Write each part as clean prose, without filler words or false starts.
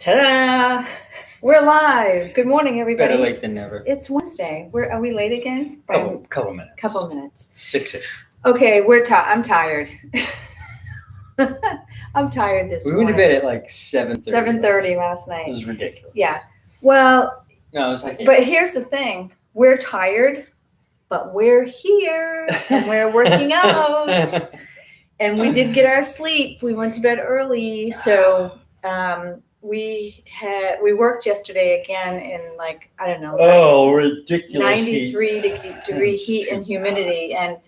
Ta-da! We're live. Good morning, everybody. Better late than never. It's Wednesday. Are we late again? Couple minutes. Couple minutes. 6-ish. Okay, I'm tired. I'm tired this We morning. went to bed at like 7:30. 7:30 last night. It was ridiculous. Yeah. Well, No, it was like. but here's the thing: we're tired, but we're here and we're working out, and we did get our sleep. We went to bed early, so. We worked yesterday again in Ridiculous 93 degree heat and humidity. And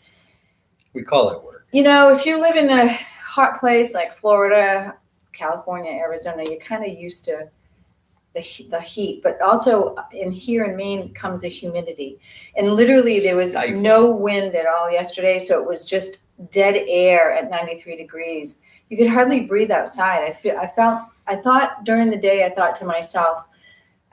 we call it work. If you live in a hot place like Florida, California, Arizona, you're kind of used to the heat, but also here in Maine comes the humidity. And literally there was no wind at all yesterday, so it was just dead air at 93 degrees. You could hardly breathe outside. I thought during the day, I thought to myself,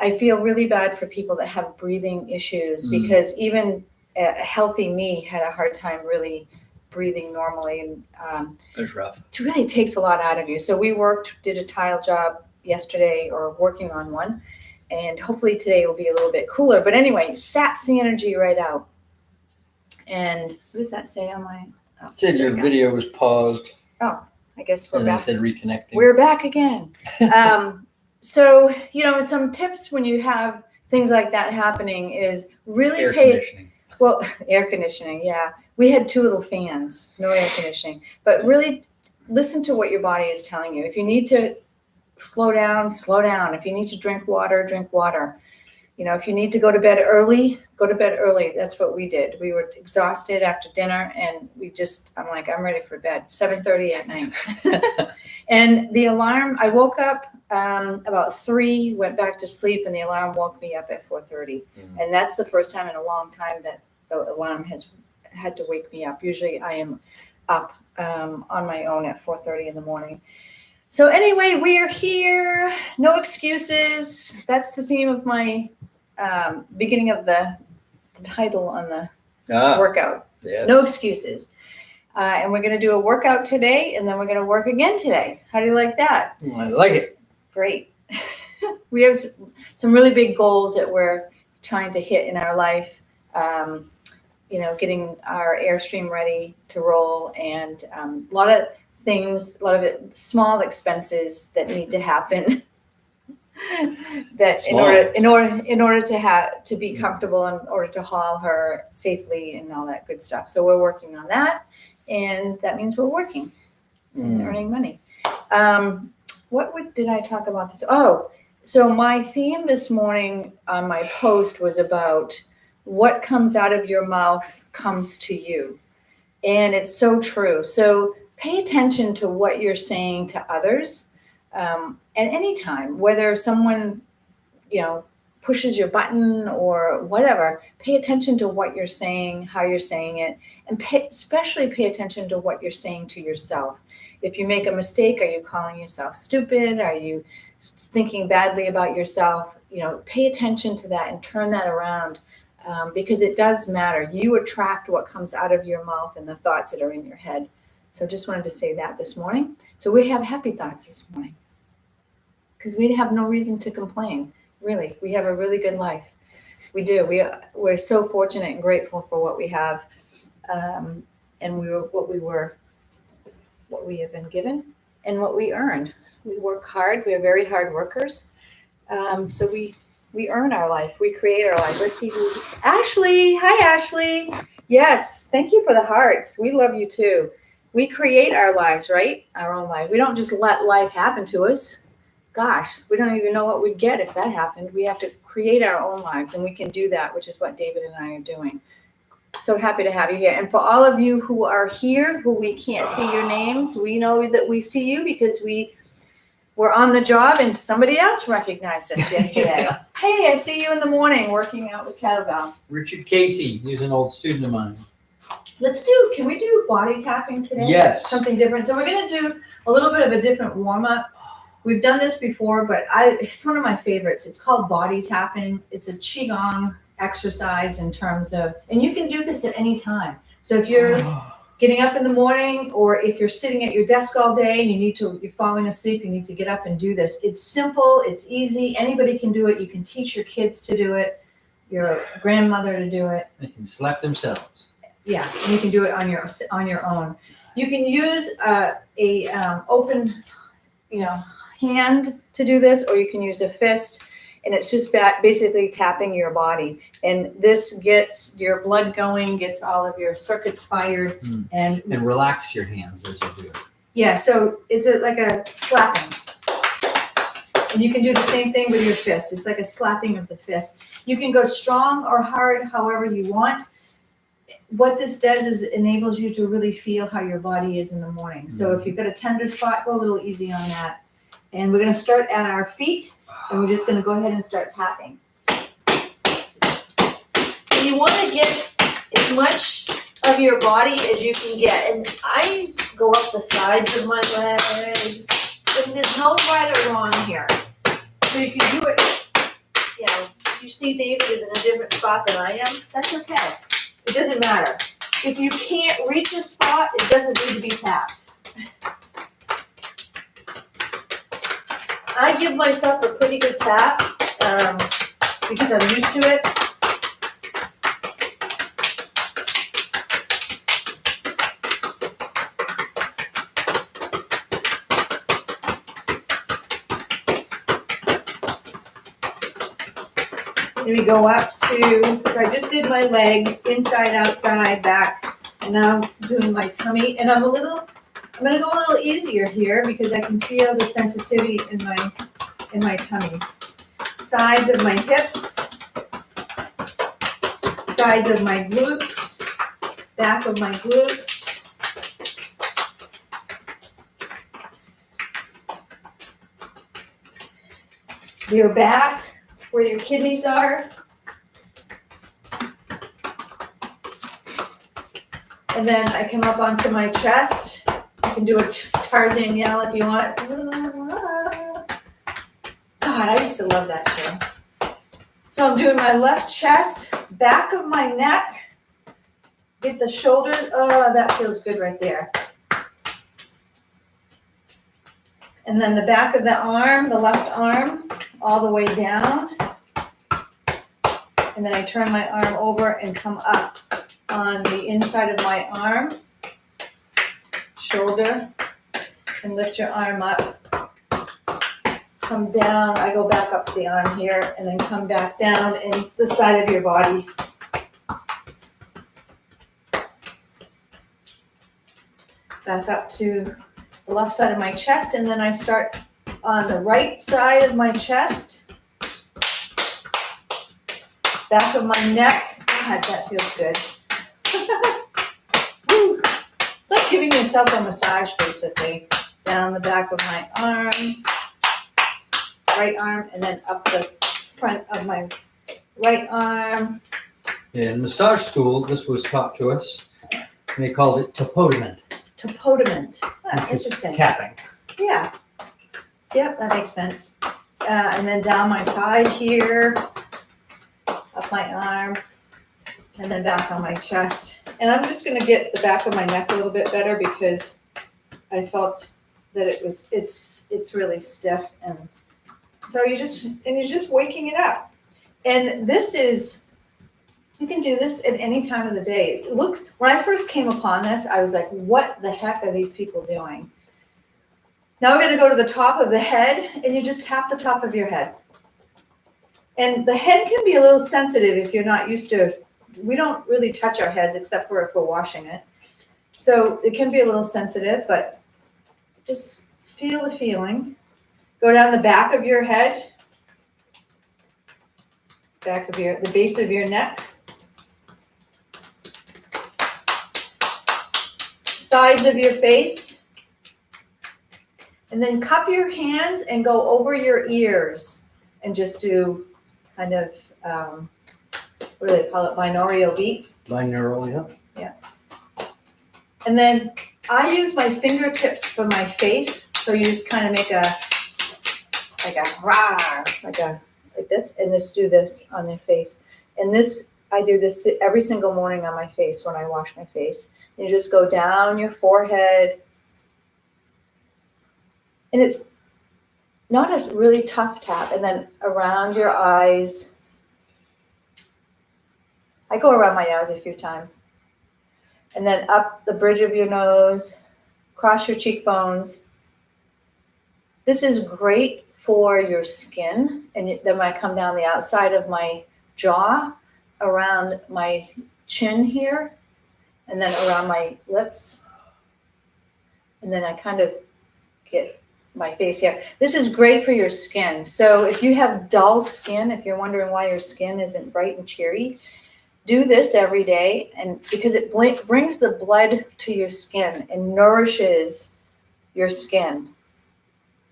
I feel really bad for people that have breathing issues because even a healthy me had a hard time really breathing normally. And it was rough. It really takes a lot out of you. So we did a tile job yesterday, or working on one, and hopefully today will be a little bit cooler. But anyway, saps the energy right out. And what does that say on my? It said your video was paused. Oh. I guess we're and back. I said reconnecting. We're back again. So, some tips when you have things like that happening is really air conditioning. Well, air conditioning, yeah. We had 2 little fans, no air conditioning. But really listen to what your body is telling you. If you need to slow down, slow down. If you need to drink water, drink water. If you need to go to bed early, go to bed early. That's what we did. We were exhausted after dinner, and I'm like, I'm ready for bed. 7:30 at night. And the alarm, I woke up about 3, went back to sleep, and the alarm woke me up at 4:30. And that's the first time in a long time that the alarm has had to wake me up. Usually I am up on my own at 4:30 in the morning. So anyway, we are here. No excuses. That's the theme of my beginning of the title on the workout. Yes. No excuses. And we're going to do a workout today, and then we're going to work again today. How do you like that? I like it. Great. We have some really big goals that we're trying to hit in our life. Getting our Airstream ready to roll, and a lot of things, a lot of it, small expenses that need to happen. That in order to be comfortable, in order to haul her safely and all that good stuff. So we're working on that, and that means we're working and earning money. Did I talk about this? Oh, so my theme this morning on my post was about what comes out of your mouth comes to you, and it's so true. So pay attention to what you're saying to others. At any time, whether someone, pushes your button or whatever, pay attention to what you're saying, how you're saying it, and especially pay attention to what you're saying to yourself. If you make a mistake, are you calling yourself stupid? Are you thinking badly about yourself? Pay attention to that and turn that around, because it does matter. You attract what comes out of your mouth and the thoughts that are in your head. So just wanted to say that this morning. So we have happy thoughts this morning, because we have no reason to complain. Really, we have a really good life. We do. We're so fortunate and grateful for what we have, and what we have been given, and what we earned. We work hard. We are very hard workers. So we earn our life. We create our life. Let's see who. Ashley, hi Ashley. Yes, thank you for the hearts. We love you too. We create our lives, right? Our own life. We don't just let life happen to us. Gosh, we don't even know what we'd get if that happened. We have to create our own lives, and we can do that, which is what David and I are doing. So happy to have you here. And for all of you who are here, who we can't see your names, we know that we see you because we were on the job and somebody else recognized us yesterday. Hey, I see you in the morning working out with Kettlebell. Richard Casey, he's an old student of mine. Can we do body tapping today? Yes. Something different. So we're going to do a little bit of a different warm-up. We've done this before, but it's one of my favorites. It's called body tapping. It's a Qigong exercise in terms of, and you can do this at any time. So if you're getting up in the morning, or if you're sitting at your desk all day and you're falling asleep, you need to get up and do this. It's simple, it's easy, anybody can do it. You can teach your kids to do it, your grandmother to do it. They can slap themselves. Yeah, and you can do it on your own. You can use a open, hand to do this, or you can use a fist, and it's just basically tapping your body. And this gets your blood going, gets all of your circuits fired, and relax your hands as you do it. Yeah, so is it like a slapping? And you can do the same thing with your fist. It's like a slapping of the fist. You can go strong or hard, however you want. What this does is it enables you to really feel how your body is in the morning. So if you've got a tender spot, go a little easy on that. And we're going to start at our feet, and we're just going to go ahead and start tapping. And you want to get as much of your body as you can get. And I go up the sides of my legs. And there's no right or wrong here. So you can do it, if you see David is in a different spot than I am, that's okay. It doesn't matter. If you can't reach a spot, it doesn't need to be tapped. I give myself a pretty good tap because I'm used to it. Then we go up to, so I just did my legs, inside, outside, back, and now I'm doing my tummy. And I'm going to go a little easier here because I can feel the sensitivity in my tummy. Sides of my hips, sides of my glutes, back of my glutes. Your back, where your kidneys are. And then I come up onto my chest. You can do a Tarzan yell if you want. God, I used to love that show. So I'm doing my left chest, back of my neck, get the shoulders. Oh, that feels good right there. And then the back of the arm, the left arm, all the way down. And then I turn my arm over and come up on the inside of my arm, shoulder, and lift your arm up. Come down, I go back up the arm here, and then come back down and the side of your body. Back up to the left side of my chest, and then I start on the right side of my chest. Back of my neck. God, that feels good. Woo. It's like giving yourself a massage, basically. Down the back of my arm, right arm, and then up the front of my right arm. In massage school, this was taught to us. And they called it topodiment. Topodiment. Ah, Which is interesting. tapping. Yeah. Yep, that makes sense. And then down my side here, up my arm, and then back on my chest. And I'm just going to get the back of my neck a little bit better because I felt that it's really stiff, and so you're just waking it up. And you can do this at any time of the day. When I first came upon this, I was like, what the heck are these people doing? Now we're going to go to the top of the head, and you just tap the top of your head. And the head can be a little sensitive if you're not used to. We don't really touch our heads except for if we're washing it. So it can be a little sensitive, but just feel the feeling. Go down the back of your head, the base of your neck, sides of your face, and then cup your hands and go over your ears and just do kind of, what do they call it, binaural beat? Binaural, yeah. And then I use my fingertips for my face, so you just kind of make like this, and just do this on your face. And I do this every single morning on my face when I wash my face. You just go down your forehead. And it's not a really tough tap. And then around your eyes. I go around my eyes a few times. And then up the bridge of your nose, across your cheekbones. This is great for your skin. And then I come down the outside of my jaw, around my chin here, and then around my lips. And then I kind of get my face here. This is great for your skin. So if you have dull skin, if you're wondering why your skin isn't bright and cheery, do this every day, and because it brings the blood to your skin and nourishes your skin.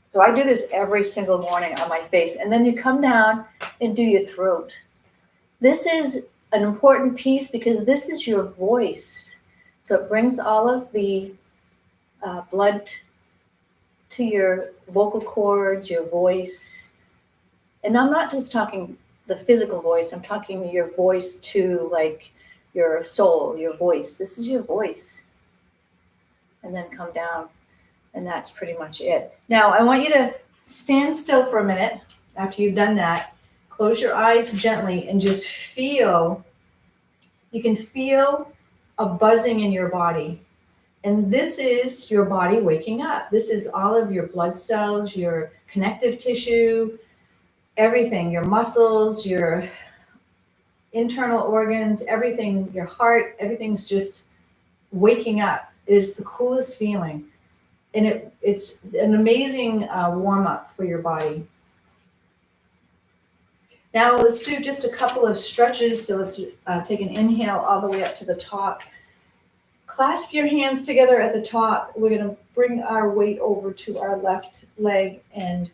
So I do this every single morning on my face. And then you come down and do your throat. This is an important piece because this is your voice. So it brings all of the blood to your vocal cords, your voice. And I'm not just talking the physical voice, I'm talking your voice to like your soul, your voice. This is your voice. And then come down. And that's pretty much it. Now, I want you to stand still for a minute after you've done that. Close your eyes gently and just feel, you can feel a buzzing in your body. And this is your body waking up. This is all of your blood cells, your connective tissue, everything, your muscles, your internal organs, everything, your heart, everything's just waking up. It is the coolest feeling. And it's an amazing warm-up for your body. Now let's do just a couple of stretches. So let's take an inhale all the way up to the top. Clasp your hands together at the top. We're going to bring our weight over to our left leg and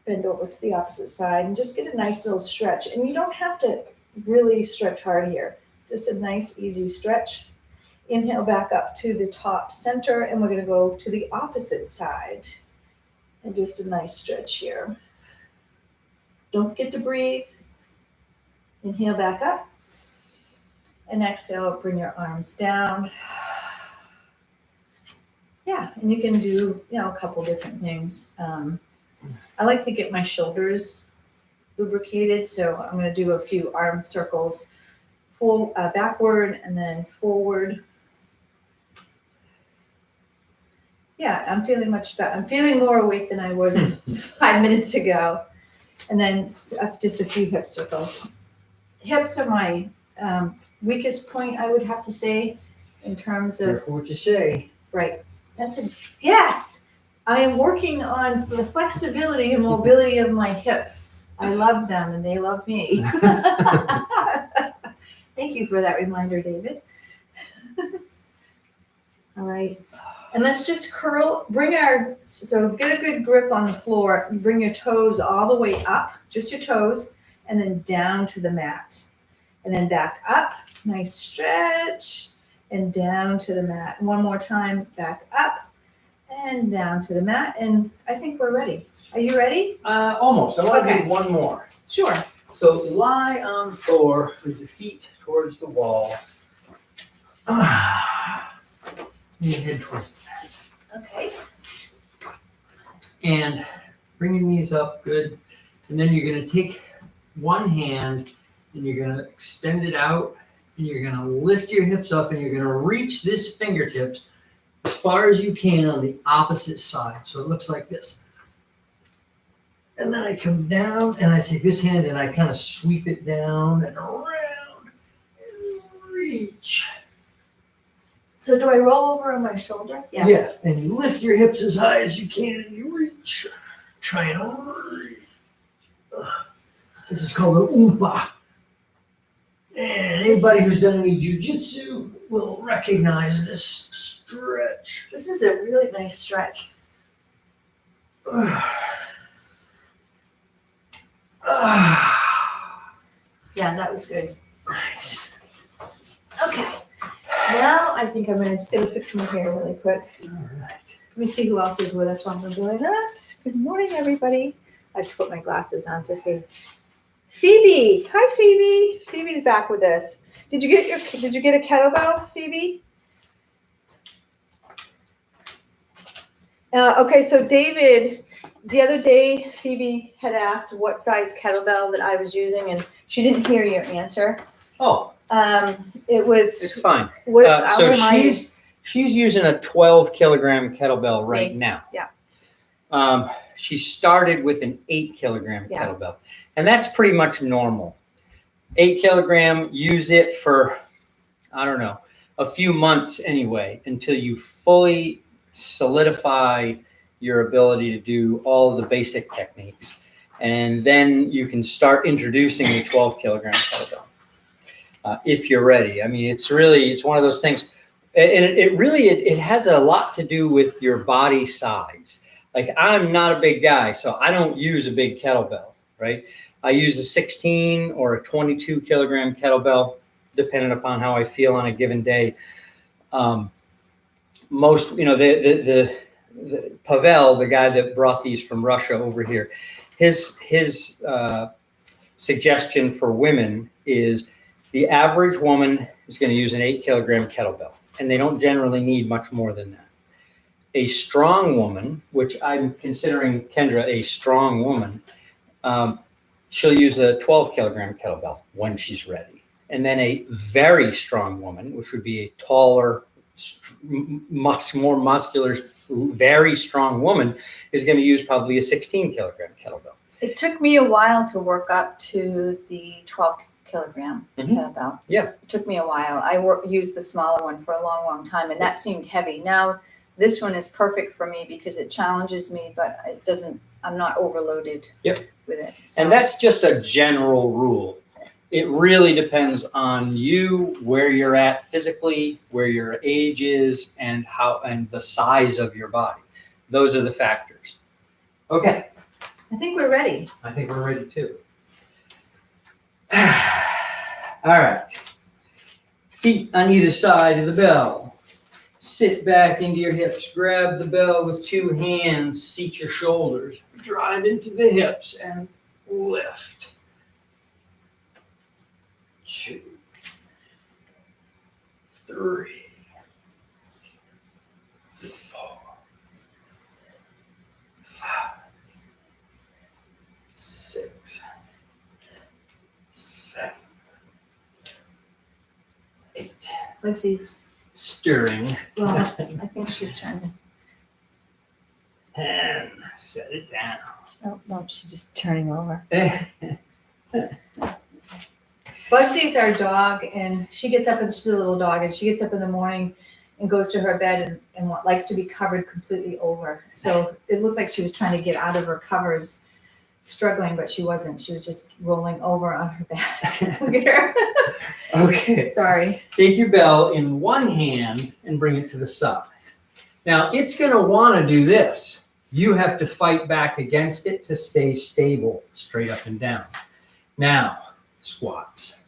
bend over to the opposite side and just get a nice little stretch. And you don't have to really stretch hard here. Just a nice, easy stretch. Inhale back up to the top center, and we're going to go to the opposite side. And just a nice stretch here. Don't forget to breathe. Inhale back up. And exhale, bring your arms down. Yeah, and you can do, a couple different things. I like to get my shoulders lubricated, so I'm going to do a few arm circles, backward and then forward. Yeah, I'm feeling much better. I'm feeling more awake than I was 5 minutes ago. And then just a few hip circles. Hips are my weakest point, I would have to say, in terms of. Careful what you say. Right. Yes. I am working on the flexibility and mobility of my hips. I love them and they love me. Thank you for that reminder, David. All right. And let's just curl, so get a good grip on the floor. Bring your toes all the way up, just your toes, and then down to the mat. And then back up, nice stretch, and down to the mat. One more time, back up and down to the mat. And I think we're ready. Are you ready? Almost. I want to do one more. Sure. So lie on the floor with your feet towards the wall. Your head towards the mat. Okay. And bring your knees up, good. And then you're going to take one hand and you're going to extend it out and you're going to lift your hips up and you're going to reach this fingertips as far as you can on the opposite side. So it looks like this. And then I come down and I take this hand and I kind of sweep it down and around and reach. So do I roll over on my shoulder? Yeah. And you lift your hips as high as you can and you reach. Try and reach. This is called an oompa. And anybody who's done any jujitsu will recognize this stretch. This is a really nice stretch. Yeah, that was good. Nice. Okay. Now I think I'm just going to fix my hair really quick. All right. Let me see who else is with us while I'm doing that. Good morning, everybody. I have to put my glasses on to see. Phoebe. Hi, Phoebe. Phoebe's back with us. Did you get a kettlebell, Phoebe? Okay, so David, the other day, Phoebe had asked what size kettlebell that I was using, and she didn't hear your answer. Oh, It was. it's fine. What? So she's using a 12-kilogram kettlebell right now. Yeah. She started with an 8-kilogram kettlebell, and that's pretty much normal. 8-kilogram, use it for, I don't know, a few months anyway, until you fully solidify your ability to do all of the basic techniques. And then you can start introducing the 12-kilogram kettlebell if you're ready. I mean, it's one of those things. And it has a lot to do with your body size. Like, I'm not a big guy, so I don't use a big kettlebell, right? I use a 16 or a 22 kilogram kettlebell, depending upon how I feel on a given day. Most, the Pavel, the guy that brought these from Russia over here, his suggestion for women is the average woman is going to use an 8-kilogram kettlebell, and they don't generally need much more than that. A strong woman, which I'm considering Kendra a strong woman, she'll use a 12-kilogram kettlebell when she's ready. And then a very strong woman, which would be a taller, much more muscular, very strong woman, is going to use probably a 16-kilogram kettlebell. It took me a while to work up to the 12-kilogram kettlebell. Yeah. It took me a while. I used the smaller one for a long, long time, and that seemed heavy. Now, this one is perfect for me because it challenges me, but it doesn't, I'm not overloaded with it. So. And that's just a general rule. It really depends on you, where you're at physically, where your age is, and the size of your body. Those are the factors. Okay. I think we're ready. I think we're ready too. All right. Feet on either side of the bell. Sit back into your hips. Grab the bell with 2 hands. Seat your shoulders. Drive into the hips and lift. 2, 3, 4, 5, 6, 7, 8. Lexi's Stirring. Well, I think she's trying to. And set it down. Oh, no, she's just turning over. Bugsy's our dog, and she gets up, and she's a little dog, and she gets up in the morning and goes to her bed and likes to be covered completely over. So it looked like she was trying to get out of her covers, struggling, but she wasn't. She was just rolling over on her back. Look at her. Okay. Sorry. Take your bell in one hand and bring it to the side. Now, it's going to want to do this. You have to fight back against it to stay stable, straight up and down. Now, squats.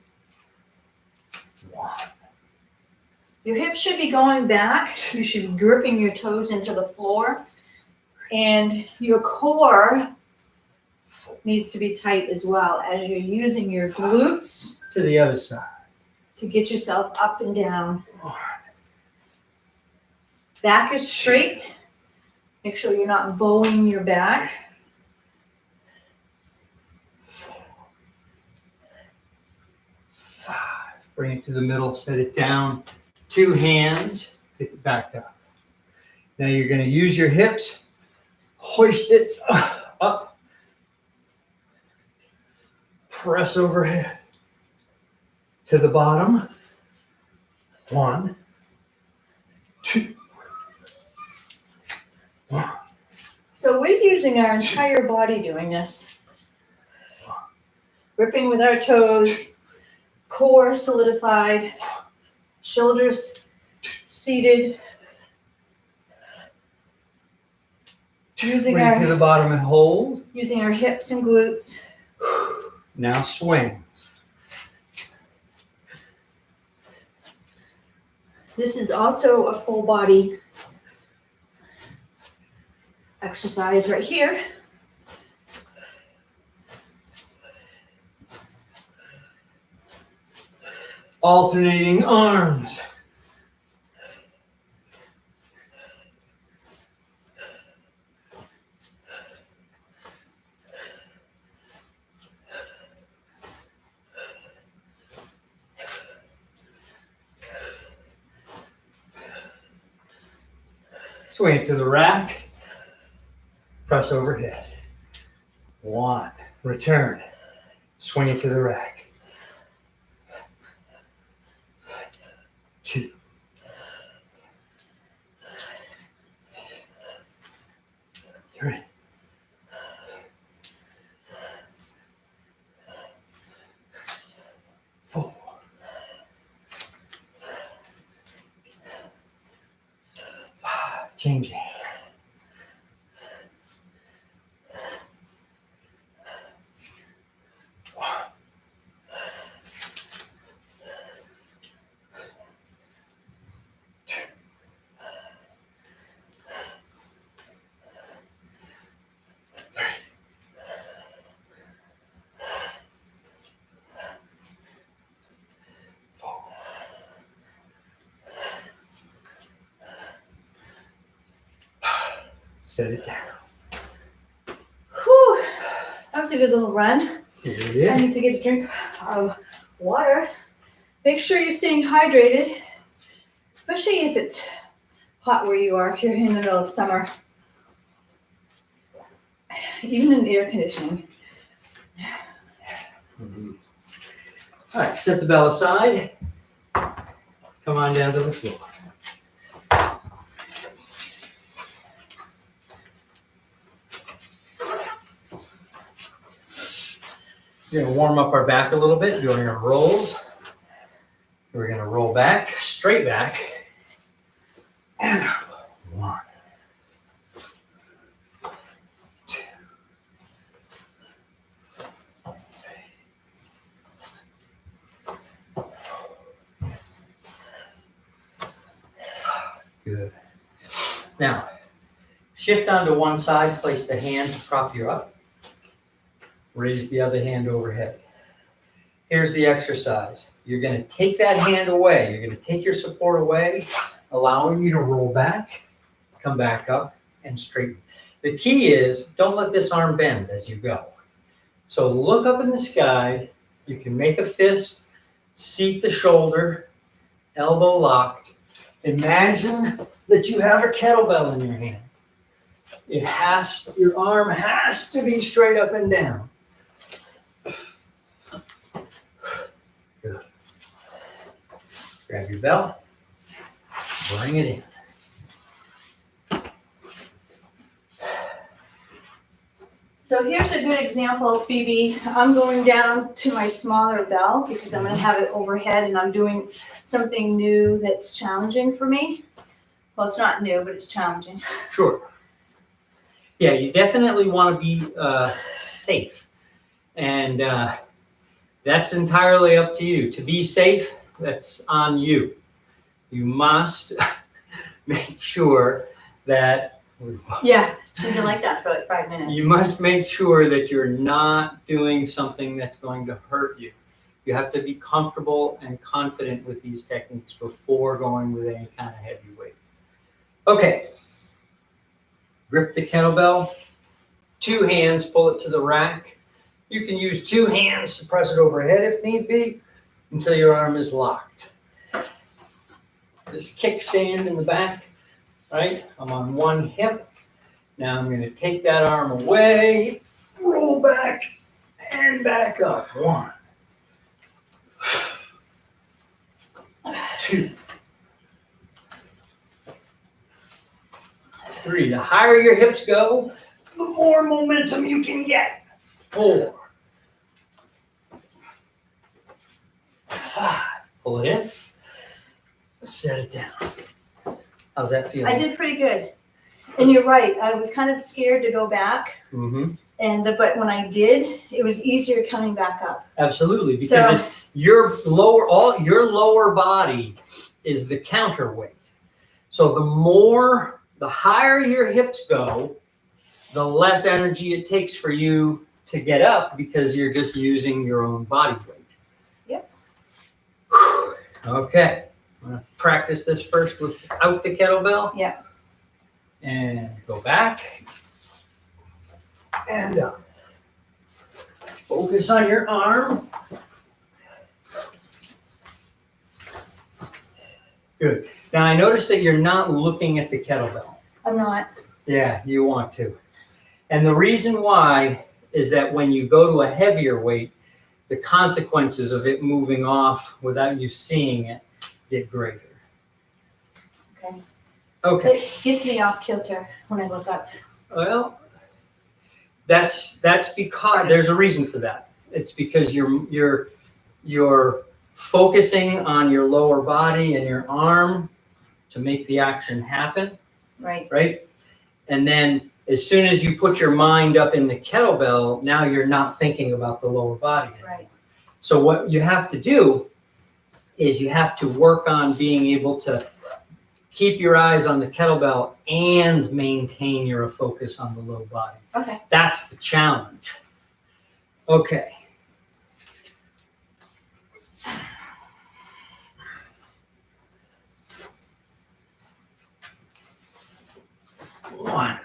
1. Your hips should be going back. You should be gripping your toes into the floor. And your core needs to be tight as well as you're using your glutes. To the other side. To get yourself up and down. Back is straight. Make sure you're not bowing your back. 4, 5. Bring it to the middle, set it down. 2 hands, pick it back up. Now you're going to use your hips, hoist it up, press overhead to the bottom. 1, 2. 1. So we're using our entire body doing this. Gripping with our toes, core solidified, shoulders seated. Using Bring it to the bottom and hold. Using our hips and glutes. Now swings. This is also a full body exercise right here. Alternating arms. Swing to the rack. Press overhead. 1. Return. Swing it to the rack. 2. 3. 4. 5. Changing. 1. 2. 3. 4. Set it down. Whew, that was a good little run. Here it I is. need to get a drink of water. Make sure you're staying hydrated, especially if it's hot where you are, if you're in the middle of summer. Even in the air conditioning. All right, set the bell aside. Come on down to the floor. We're going to warm up our back a little bit, doing our rolls. We're going to roll back, straight back, and up. 1, 2, 3. Good. Now, shift onto one side, place the hand to prop you up. Raise the other hand overhead. Here's the exercise. You're going to take that hand away. You're going to take your support away, allowing you to roll back, come back up, and straighten. The key is don't let this arm bend as you go. So look up in the sky. You can make a fist, seat the shoulder, elbow locked. Imagine that you have a kettlebell in your hand. Your arm has to be straight up and down. Good. Grab your bell, bring it in. So here's a good example, Phoebe. I'm going down to my smaller bell because I'm going to have it overhead and I'm doing something new that's challenging for me. Well, it's not new, but it's challenging. Sure. Yeah, you definitely want to be safe. And that's entirely up to you. To be safe, that's on you. You must make sure that... Yes, she didn't like that for like 5 minutes. You must make sure that you're not doing something that's going to hurt you. You have to be comfortable and confident with these techniques before going with any kind of heavy weight. Okay. Grip the kettlebell. 2 hands, pull it to the rack. You can use 2 hands to press it overhead if need be until your arm is locked. This kickstand in the back, right? I'm on one hip. Now I'm going to take that arm away, roll back, and back up. 1, 2, 3. The higher your hips go, the more momentum you can get. 4, 5. Pull it in. Set it down. How's that feel? I did pretty good. And you're right. I was kind of scared to go back. Mm-hmm. But when I did, it was easier coming back up. Absolutely, because it's your lower body is the counterweight. So the higher your hips go, the less energy it takes for you to get up because you're just using your own body weight. Yep. Whew. Okay, I'm gonna practice this first without the kettlebell. Yeah. And go back. And up. Focus on your arm. Good. Now I notice that you're not looking at the kettlebell. I'm not. Yeah, you want to. And the reason why is that when you go to a heavier weight, the consequences of it moving off without you seeing it get greater. Okay. Okay. It gets me off kilter when I look up. Well, that's because there's a reason for that. It's because you're focusing on your lower body and your arm to make the action happen. Right. Right? And then as soon as you put your mind up in the kettlebell, now you're not thinking about the lower body anymore. Right. So what you have to do is you have to work on being able to keep your eyes on the kettlebell and maintain your focus on the low body. Okay. That's the challenge. Okay. One,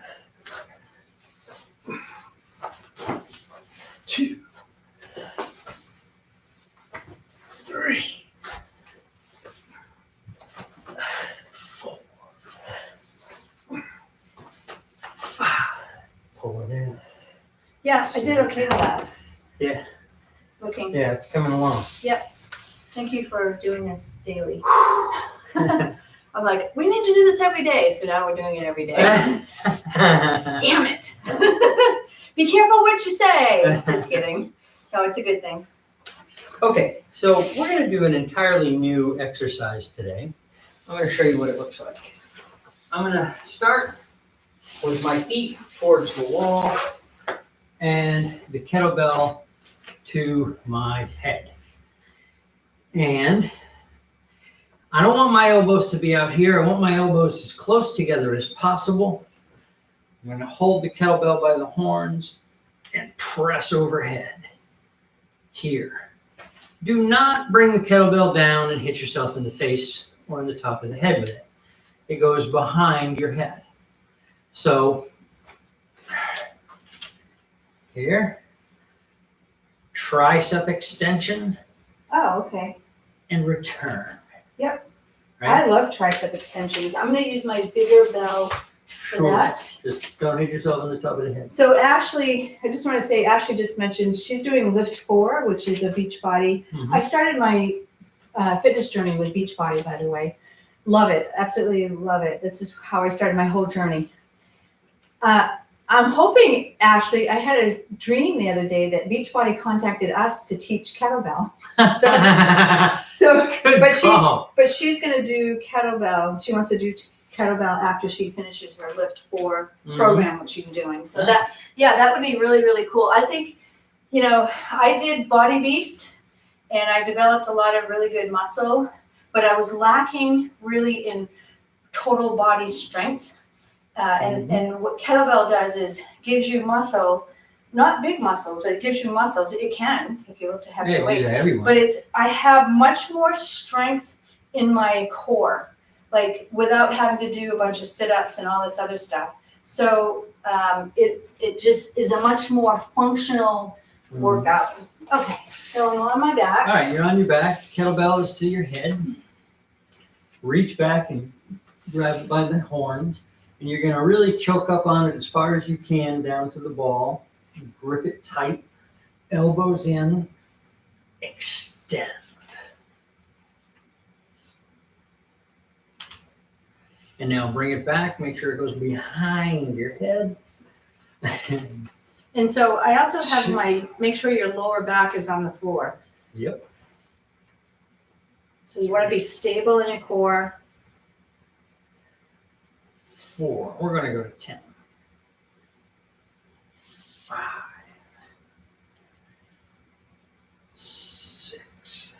two, three, four, five. Pull it in. Yeah, I did okay with that. Yeah. Looking. Yeah, it's coming along. Thank you for doing this daily. I'm like, we need to do this every day. So now we're doing it every day. Damn it. Be careful what you say. Just kidding. No, it's a good thing. Okay, so we're going to do an entirely new exercise today. I'm going to show you what it looks like. I'm going to start with my feet towards the wall and the kettlebell to my head. And I don't want my elbows to be out here. I want my elbows as close together as possible. I'm going to hold the kettlebell by the horns and press overhead here. Do not bring the kettlebell down and hit yourself in the face or in the top of the head with it. It goes behind your head. So here, tricep extension Oh, okay. and return. Yep. Right? I love tricep extensions. I'm going to use my bigger bell for that. Just don't hit yourself in the top of the head. So Ashley, I just want to say, Ashley just mentioned she's doing Lift 4, which is a beach body. Mhm. I started my fitness journey with beach body, by the way. Love it. Absolutely love it. This is how I started my whole journey. I'm hoping, Ashley, I had a dream the other day that Beachbody contacted us to teach kettlebell. So, Good call. but she's going to do kettlebell. She wants to do kettlebell after she finishes her Lift 4 program, which she's doing. So that would be really, really cool. I think, I did Body Beast and I developed a lot of really good muscle, but I was lacking really in total body strength. And what kettlebell does is gives you muscle, not big muscles, but it gives you muscles. It can, if you lift a heavy weight. But I have much more strength in my core, like without having to do a bunch of sit-ups and all this other stuff. So it just is a much more functional workout. Okay, so I'm on my back. All right, you're on your back. Kettlebell is to your head. Reach back and grab it by the horns. And you're going to really choke up on it as far as you can down to the ball. Grip it tight. Elbows in. Extend. And now bring it back. Make sure it goes behind your head. And so I also have make sure your lower back is on the floor. Yep. So you want to be stable in your core. 4. We're going to go to 10. 5. 6.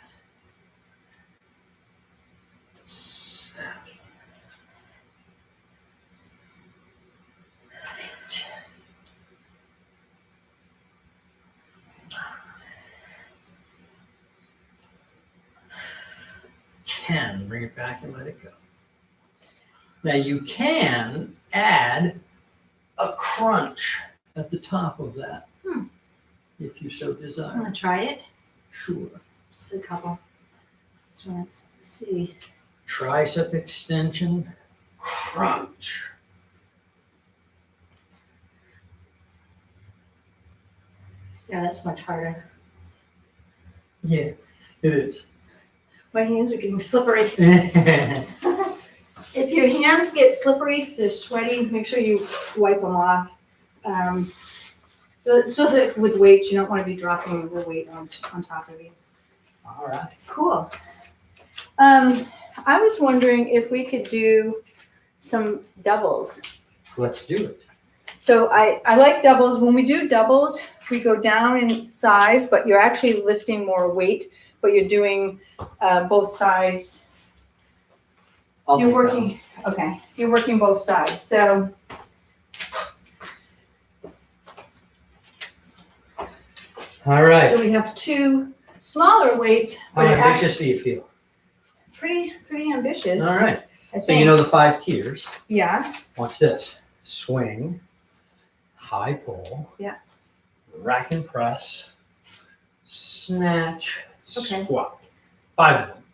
7. 8. 9. 10. can bring it back and let it go. Now you can add a crunch at the top of that, if you so desire. Want to try it? Sure. Just a couple. So let's see. Tricep extension, crunch. Yeah, that's much harder. Yeah, it is. My hands are getting slippery. If your hands get slippery, they're sweaty, make sure you wipe them off. So that with weights, you don't want to be dropping the weight on top of you. All right. Cool. I was wondering if we could do some doubles. Let's do it. So I like doubles. When we do doubles, we go down in size, but you're actually lifting more weight, but you're doing both sides. You're working, okay, you're working both sides. So all right. So we have two smaller weights. How ambitious do you feel? Pretty ambitious. All right. I So think. you know the 5 tiers. Yeah. Watch this. Swing, high pull, Yeah. rack and press, snatch, Okay. squat. 5 of them.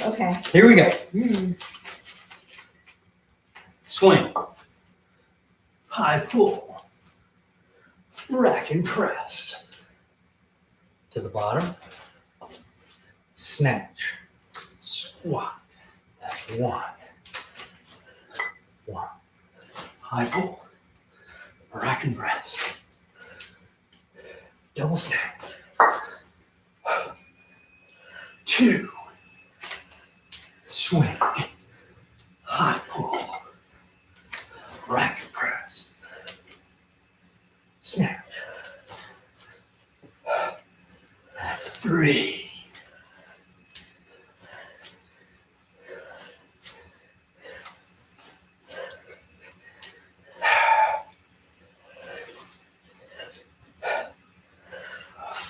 Okay. Here we go. Swing, high pull, rack and press. To the bottom. Snatch, squat. That's 1. High pull, rack and press. Double snatch. 2. Swing, high pull, rack and press. Snatch. That's 3.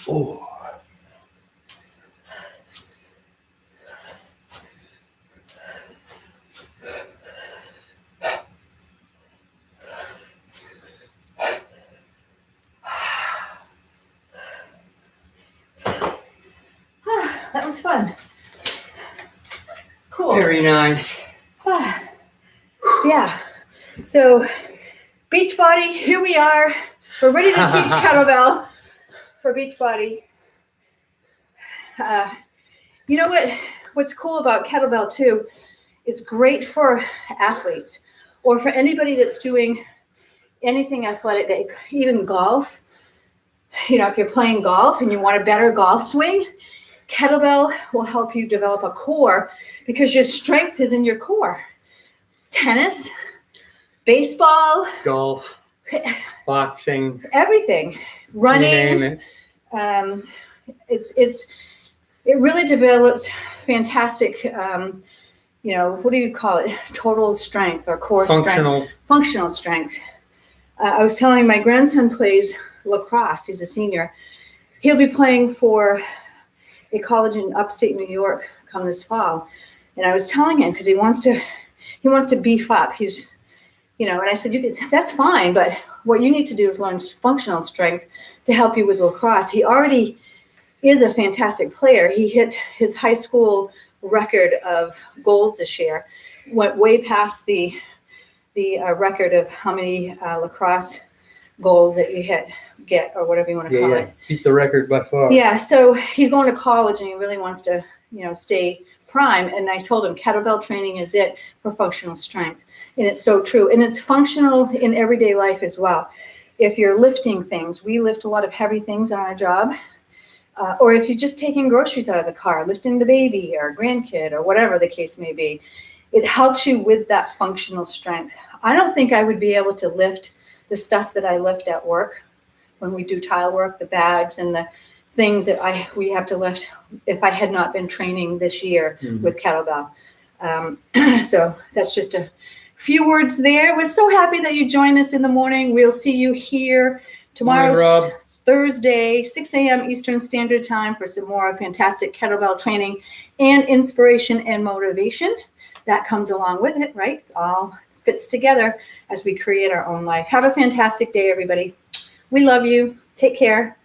4. That was fun. Cool. Very nice. Yeah. So Beachbody, here we are. We're ready to teach kettlebell for Beachbody. You know what's cool about kettlebell too? It's great for athletes or for anybody that's doing anything athletic, even golf. You know, if you're playing golf and you want a better golf swing, kettlebell will help you develop a core because your strength is in your core. Tennis, baseball, Golf, boxing, everything, running. you name it. It really develops fantastic, what do you call it? Total strength or core strength. Functional strength. I was telling my grandson plays lacrosse. He's a senior. He'll be playing for a college in upstate New York come this fall. And I was telling him because he wants to beef up. He's, and I said, that's fine, but what you need to do is learn functional strength to help you with lacrosse. He already is a fantastic player. He hit his high school record of goals this year, went way past the record of how many lacrosse goals that you get, or whatever you want to call it. Beat the record by far. Yeah, so he's going to college and he really wants to, stay prime. And I told him kettlebell training is it for functional strength. And it's so true. And it's functional in everyday life as well. If you're lifting things, we lift a lot of heavy things on our job. Or if you're just taking groceries out of the car, lifting the baby or grandkid or whatever the case may be, it helps you with that functional strength. I don't think I would be able to lift the stuff that I lift at work when we do tile work, the bags and the things that we have to lift if I had not been training this year with kettlebell. So that's just a few words there. We're so happy that you joined us in the morning. We'll see you here tomorrow, Thursday, 6 a.m. Eastern Standard Time for some more fantastic kettlebell training. and inspiration and motivation that comes along with it, right? It all fits together as we create our own life. Have a fantastic day, everybody. We love you. Take care.